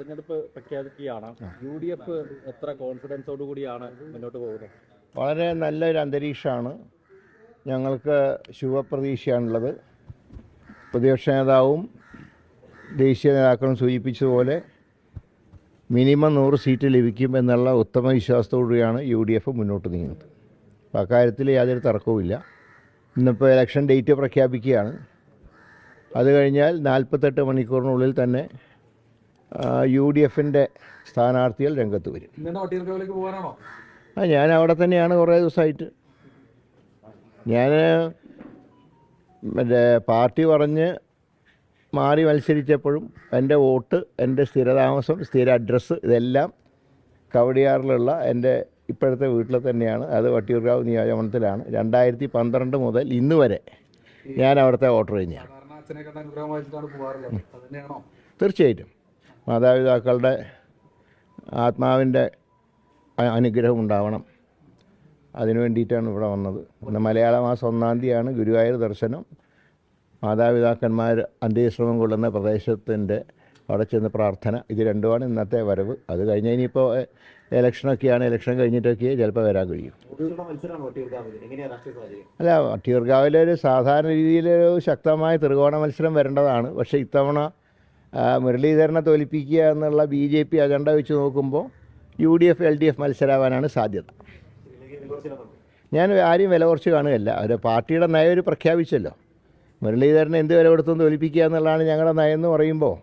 തെരഞ്ഞെടുപ്പ് പ്രഖ്യാപിക്കുകയാണ്. UDF എത്ര കോൺഫിഡൻസോടു കൂടിയാണ് മുന്നോട്ട് പോകുന്നത്? വളരെ നല്ലൊരു അന്തരീക്ഷമാണ്. ഞങ്ങൾക്ക് ശുഭപ്രതീക്ഷയാണുള്ളത്. പ്രതിപക്ഷ നേതാവും ദേശീയ നേതാക്കളും സൂചിപ്പിച്ചതുപോലെ മിനിമം 100 സീറ്റ് ലഭിക്കും എന്നുള്ള ഉത്തമ വിശ്വാസത്തോടുകൂടിയാണ് UDF മുന്നോട്ട് നീങ്ങുന്നത്. അപ്പോൾ അക്കാര്യത്തിൽ യാതൊരു തർക്കവുമില്ല. ഇന്നിപ്പോൾ ഇലക്ഷൻ ഡേറ്റ് പ്രഖ്യാപിക്കുകയാണ്. അത് കഴിഞ്ഞാൽ 48 മണിക്കൂറിനുള്ളിൽ തന്നെ UDFൻ്റെ സ്ഥാനാർത്ഥികൾ രംഗത്ത് വരും. ഞാൻ അവിടെ തന്നെയാണ് കുറേ ദിവസമായിട്ട്. ഞാൻ മറ്റേ പാർട്ടി പറഞ്ഞ് മാറി മത്സരിച്ചപ്പോഴും എൻ്റെ വോട്ട്, എൻ്റെ സ്ഥിരതാമസം, സ്ഥിര അഡ്രസ്സ് ഇതെല്ലാം കവടിയാറിലുള്ള എൻ്റെ ഇപ്പോഴത്തെ വീട്ടിൽ തന്നെയാണ്. അത് വട്ടിയൂർക്കാവ് നിയോജകമണ്ഡലത്തിലാണ്. 2012 മുതൽ ഇന്ന് വരെ ഞാൻ അവിടുത്തെ വോട്ടർ തന്നെയാണ്. തീർച്ചയായിട്ടും മാതാപിതാക്കളുടെ ആത്മാവിൻ്റെ അനുഗ്രഹം ഉണ്ടാവണം. അതിനു വേണ്ടിയിട്ടാണ് ഇവിടെ വന്നത്. ഇന്ന് മലയാള മാസം 1-ാം തീയതിയാണ് ഗുരുവായൂർ ദർശനം. മാതാപിതാക്കന്മാർ അന്ത്യവിശ്രമം കൊള്ളുന്ന പ്രദേശത്തിൻ്റെ അവിടെ ചെന്ന് പ്രാർത്ഥന, ഇത് രണ്ടുമാണ് ഇന്നത്തെ വരവ്. അത് കഴിഞ്ഞാൽ ഇനിയിപ്പോൾ ഇലക്ഷനൊക്കെയാണ്. ഇലക്ഷൻ കഴിഞ്ഞിട്ടൊക്കെ ചിലപ്പോൾ വരാൻ കഴിയും. അല്ല, വട്ടിയൂർക്കാവിലൊരു സാധാരണ രീതിയിലൊരു ശക്തമായ ത്രികോണ മത്സരം വരേണ്ടതാണ്. പക്ഷേ ഇത്തവണ മുരളീധരനെ തോൽപ്പിക്കുക എന്നുള്ള BJP അജണ്ട വെച്ച് നോക്കുമ്പോൾ UDF LDF മത്സരമാവാനാണ് സാധ്യത. ഞാൻ ആരും വില കുറച്ച് കാണുകയല്ല. അവർ പാർട്ടിയുടെ നയം ഒരു പ്രഖ്യാപിച്ചല്ലോ. മുരളീധരനെ എന്ത് വില കൊടുത്തെന്ന് തോൽപ്പിക്കുക എന്നുള്ളതാണ് ഞങ്ങളുടെ നയം എന്ന് പറയുമ്പോൾ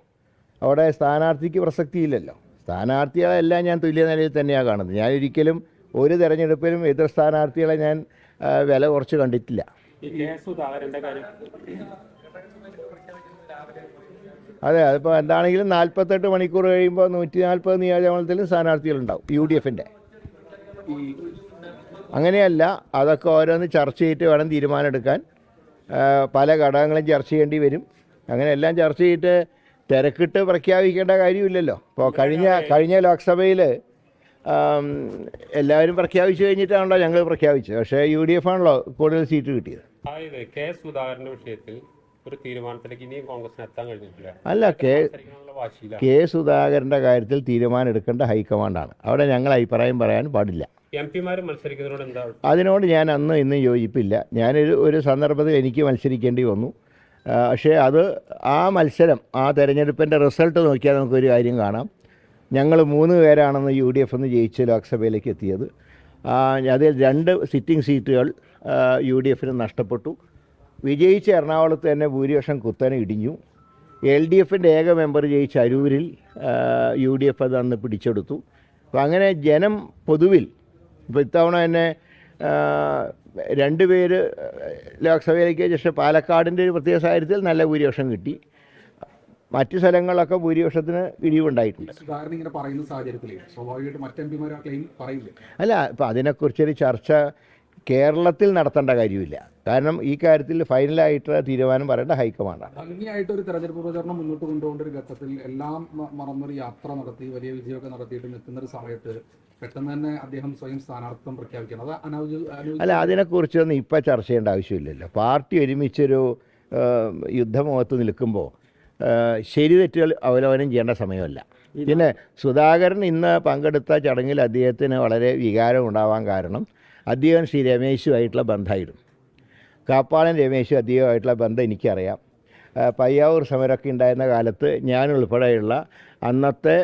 അവിടെ സ്ഥാനാർത്ഥിക്ക് പ്രസക്തിയില്ലല്ലോ. സ്ഥാനാർത്ഥികളെല്ലാം ഞാൻ തുല്യ നിലയിൽ തന്നെയാണ് കാണുന്നത്. ഞാൻ ഒരിക്കലും ഒരു തെരഞ്ഞെടുപ്പിലും എതിർ സ്ഥാനാർത്ഥികളെ ഞാൻ വില കുറച്ച് കണ്ടിട്ടില്ല. അതെ, അതിപ്പോൾ എന്താണെങ്കിലും 48 മണിക്കൂർ കഴിയുമ്പോൾ 140 നിയോജകമണ്ഡലത്തിലും സ്ഥാനാർത്ഥികളുണ്ടാവും UDFൻ്റെ. അങ്ങനെയല്ല, അതൊക്കെ ഓരോന്ന് ചർച്ച ചെയ്തിട്ട് വേണം തീരുമാനമെടുക്കാൻ. പല ഘടകങ്ങളും ചർച്ച ചെയ്യേണ്ടി വരും. അങ്ങനെ എല്ലാം ചർച്ച ചെയ്തിട്ട് തിരക്കിട്ട് പ്രഖ്യാപിക്കേണ്ട കാര്യമില്ലല്ലോ. ഇപ്പോൾ കഴിഞ്ഞ ലോക്സഭയിൽ എല്ലാവരും പ്രഖ്യാപിച്ചു കഴിഞ്ഞിട്ടാണല്ലോ ഞങ്ങൾ പ്രഖ്യാപിച്ചത്. പക്ഷേ UDF ആണല്ലോ കൂടുതൽ സീറ്റ് കിട്ടിയത്. സുധാകരന്റെ വിഷയത്തിൽ ഒരു തീരുമാനത്തിലേക്ക് ഇനിയും കോൺഗ്രസിന് എത്താൻ കഴിഞ്ഞിട്ടില്ല. അല്ല, കെ സുധാകരൻ്റെ കാര്യത്തിൽ തീരുമാനം എടുക്കേണ്ട ഹൈക്കമാൻഡാണ്. അവിടെ ഞങ്ങൾ അഭിപ്രായം പറയാൻ പാടില്ല. MP-മാരും മത്സരിക്കുന്നതിനോട് എന്താ? അതിനോട് ഞാൻ അന്ന് ഇന്നും യോജിപ്പില്ല. ഒരു സന്ദർഭത്തിൽ എനിക്ക് മത്സരിക്കേണ്ടി വന്നു. പക്ഷേ ആ മത്സരം, ആ തെരഞ്ഞെടുപ്പിൻ്റെ റിസൾട്ട് നോക്കിയാൽ നമുക്കൊരു കാര്യം കാണാം. ഞങ്ങൾ 3 പേരാണെന്ന് UDF ജയിച്ച് ലോക്സഭയിലേക്ക് എത്തിയത്. അതിൽ 2 സിറ്റിംഗ് സീറ്റുകൾ UDFന് നഷ്ടപ്പെട്ടു. വിജയിച്ച എറണാകുളത്ത് തന്നെ ഭൂരിപക്ഷം കുത്തനെ ഇടിഞ്ഞു. LDFൻ്റെ ഏക മെമ്പർ ജയിച്ച അരൂരിൽ UDF അത് അന്ന് പിടിച്ചെടുത്തു. അപ്പോൾ അങ്ങനെ ജനം പൊതുവിൽ ഇപ്പോൾ ഇത്തവണ തന്നെ 2 പേര് ലോക്സഭയിലേക്ക്, പക്ഷേ പാലക്കാടിൻ്റെ ഒരു പ്രത്യേക സാഹചര്യത്തിൽ നല്ല ഭൂരിപക്ഷം കിട്ടി. മറ്റ് സ്ഥലങ്ങളിലൊക്കെ ഭൂരിപക്ഷത്തിന് ഇടിവുണ്ടായിട്ടുണ്ട്. അല്ല, ഇപ്പോൾ അതിനെക്കുറിച്ചൊരു ചർച്ച കേരളത്തിൽ നടത്തേണ്ട കാര്യമില്ല. കാരണം ഈ കാര്യത്തിൽ ഫൈനലായിട്ടുള്ള തീരുമാനം പറയേണ്ട ഹൈക്കമാൻഡാണ്. ഭംഗിയായിട്ടൊരു തെരഞ്ഞെടുപ്പ് പ്രചരണം മുന്നോട്ട് കൊണ്ടുപോകേണ്ട ഒരു ഘട്ടത്തിൽ എല്ലാം മറന്നൊരു യാത്ര നടത്തി വലിയ വിജയമൊക്കെ നടത്തിയിട്ട് നിൽക്കുന്നൊരു സമയത്ത് പെട്ടെന്ന് തന്നെ അദ്ദേഹം സ്വയം സ്ഥാനാർത്ഥിത്വം പ്രഖ്യാപിക്കണം. അല്ല, അതിനെക്കുറിച്ചൊന്നും ഇപ്പോൾ ചർച്ച ചെയ്യേണ്ട ആവശ്യമില്ലല്ലോ. പാർട്ടി ഒരുമിച്ചൊരു യുദ്ധമുഖത്ത് നിൽക്കുമ്പോൾ ശരി തെറ്റുകൾ അവലോകനം ചെയ്യേണ്ട സമയമല്ല. പിന്നെ സുധാകരൻ ഇന്ന് പങ്കെടുത്ത ചടങ്ങിൽ അദ്ദേഹത്തിന് വളരെ വികാരം ഉണ്ടാവാൻ കാരണം അദ്ദേഹം ശ്രീ രമേശുമായിട്ടുള്ള ബന്ധമായിരുന്നു. കാപ്പാളൻ രമേശും അദ്ദേഹമായിട്ടുള്ള ബന്ധം എനിക്കറിയാം. പയ്യാവൂർ സമരമൊക്കെ ഉണ്ടായിരുന്ന കാലത്ത് ഞാനുൾപ്പെടെയുള്ള അന്നത്തെ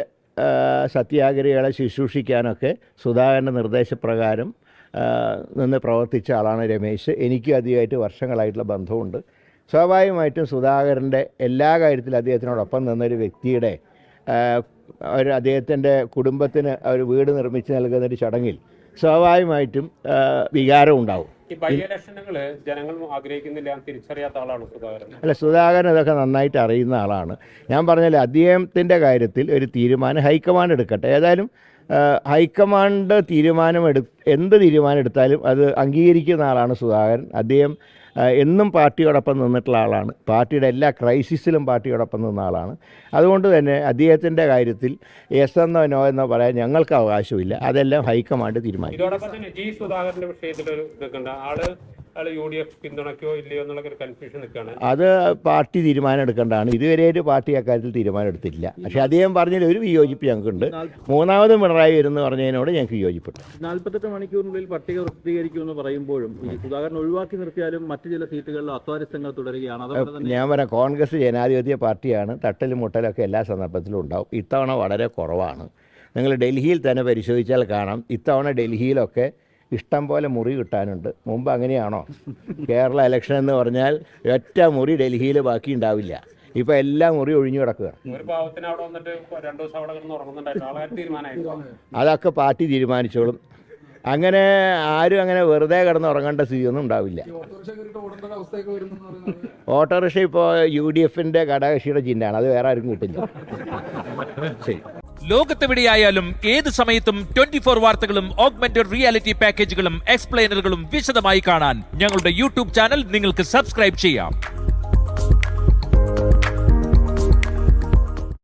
സത്യാഗ്രഹികളെ ശുശ്രൂഷിക്കാനൊക്കെ സുധാകരൻ്റെ നിർദ്ദേശപ്രകാരം നിന്ന് പ്രവർത്തിച്ച ആളാണ് രമേശ്. എനിക്കും അദ്ദേഹമായിട്ട് വർഷങ്ങളായിട്ടുള്ള ബന്ധമുണ്ട്. സ്വാഭാവികമായിട്ടും സുധാകരൻ്റെ എല്ലാ കാര്യത്തിലും അദ്ദേഹത്തിനോടൊപ്പം നിന്നൊരു വ്യക്തിയുടെ അദ്ദേഹത്തിൻ്റെ കുടുംബത്തിന് ഒരു വീട് നിർമ്മിച്ച് നൽകുന്നൊരു ചടങ്ങിൽ സ്വാഭാവികമായിട്ടും വികാരം ഉണ്ടാവും. ജനങ്ങൾ ആഗ്രഹിക്കുന്നില്ല, തിരിച്ചറിയാത്ത ആളാണ് സുധാകരൻ. അല്ല, സുധാകരൻ ഇതൊക്കെ നന്നായിട്ട് അറിയുന്ന ആളാണ്. ഞാൻ പറഞ്ഞാൽ അദ്ദേഹത്തിൻ്റെ കാര്യത്തിൽ ഒരു തീരുമാനം ഹൈക്കമാൻഡ് എടുക്കട്ടെ. ഏതായാലും ഹൈക്കമാൻഡ് എന്ത് തീരുമാനം എടുത്താലും അത് അംഗീകരിക്കുന്ന ആളാണ് സുധാകരൻ. അദ്ദേഹം എന്നും പാർട്ടിയോടൊപ്പം നിന്നിട്ടുള്ള ആളാണ്. പാർട്ടിയുടെ എല്ലാ ക്രൈസിസിലും പാർട്ടിയോടൊപ്പം നിന്ന ആളാണ്. അതുകൊണ്ട് തന്നെ അദ്ദേഹത്തിൻ്റെ കാര്യത്തിൽ യെസ് എന്നോ നോ എന്നോ പറയാൻ ഞങ്ങൾക്ക് അവകാശമില്ല. അതെല്ലാം ഹൈക്കമാൻഡ് തീരുമാനിക്കും. ഇതോടൊപ്പം തന്നെ സുധാകരൻ്റെ വിഷയത്തിൽ ആള് അയാൾ UDF പിന്തുണയ്ക്കോ ഇല്ലയോ എന്നുള്ള ഒരു കൺഫ്യൂഷൻ നിൽക്കുകയാണ്. അത് പാർട്ടി തീരുമാനം എടുക്കേണ്ടതാണ്. ഇതുവരെയായിട്ട് പാർട്ടി അക്കാര്യത്തിൽ തീരുമാനം എടുത്തിട്ടില്ല. പക്ഷേ അദ്ദേഹം പറഞ്ഞതിൽ ഒരു വിയോജിപ്പ് ഞങ്ങൾക്കുണ്ട്. മൂന്നാമതും പിണറായി വരുമെന്ന് പറഞ്ഞതിനോട് ഞങ്ങൾക്ക് വിയോജിപ്പുണ്ട്. 48 മണിക്കൂറിനുള്ളിൽ പട്ടിക പ്രസിദ്ധീകരിക്കുമെന്ന് പറയുമ്പോഴും ഈ സുധാകരൻ ഒഴിവാക്കി നിർത്തിയാലും മറ്റു ചില സീറ്റുകളിൽ അസ്വാരസ്യങ്ങൾ തുടരുകയാണ്. അതുപോലെ തന്നെ ഞാൻ പറയാം, കോൺഗ്രസ് ജനാധിപത്യ പാർട്ടിയാണ്. തട്ടലും മുട്ടലൊക്കെ എല്ലാ സന്ദർഭത്തിലും ഉണ്ടാവും. ഇത്തവണ വളരെ കുറവാണ്. നിങ്ങൾ ഡൽഹിയിൽ തന്നെ പരിശോധിച്ചാൽ കാണാം, ഇത്തവണ ഡൽഹിയിലൊക്കെ ഇഷ്ടം പോലെ മുറി കിട്ടാനുണ്ട്. മുമ്പ് അങ്ങനെയാണോ? കേരള ഇലക്ഷൻ എന്ന് പറഞ്ഞാൽ ഒറ്റ മുറി ഡൽഹിയിൽ ബാക്കി ഉണ്ടാവില്ല. ഇപ്പോൾ എല്ലാ മുറി ഒഴിഞ്ഞു കിടക്കുകയാണ്. ഒരു പാവത്തിന് അവിടെ വന്നിട്ട് 2 ദിവസം അവിടെ കിടന്ന് ഉറങ്ങുന്നുണ്ടായിരുന്നു. ആളെ തീരുമാനമായിരുന്നു. അതൊക്കെ പാർട്ടി തീരുമാനിച്ചോളും. അങ്ങനെ ആരും അങ്ങനെ വെറുതെ കിടന്ന് ഉറങ്ങേണ്ട സ്ഥിതിയൊന്നും ഉണ്ടാവില്ല. ഓട്ടോറിക്ഷ ഇപ്പോൾ UDFന്റെ ഘടകകക്ഷിയുടെ ചിഹ്നമാണ്. അത് വേറെ ആർക്കും കിട്ടില്ല. ശരി. ലോകത്തെവിടെയായാലും ഏത് സമയത്തും 24 വാർത്തകളും ഓഗ്മെന്റഡ് റിയാലിറ്റി പാക്കേജുകളും എക്സ്പ്ലെയിനറുകളും വിശദമായി കാണാൻ ഞങ്ങളുടെ യൂട്യൂബ് ചാനൽ നിങ്ങൾക്ക് സബ്സ്ക്രൈബ് ചെയ്യാം.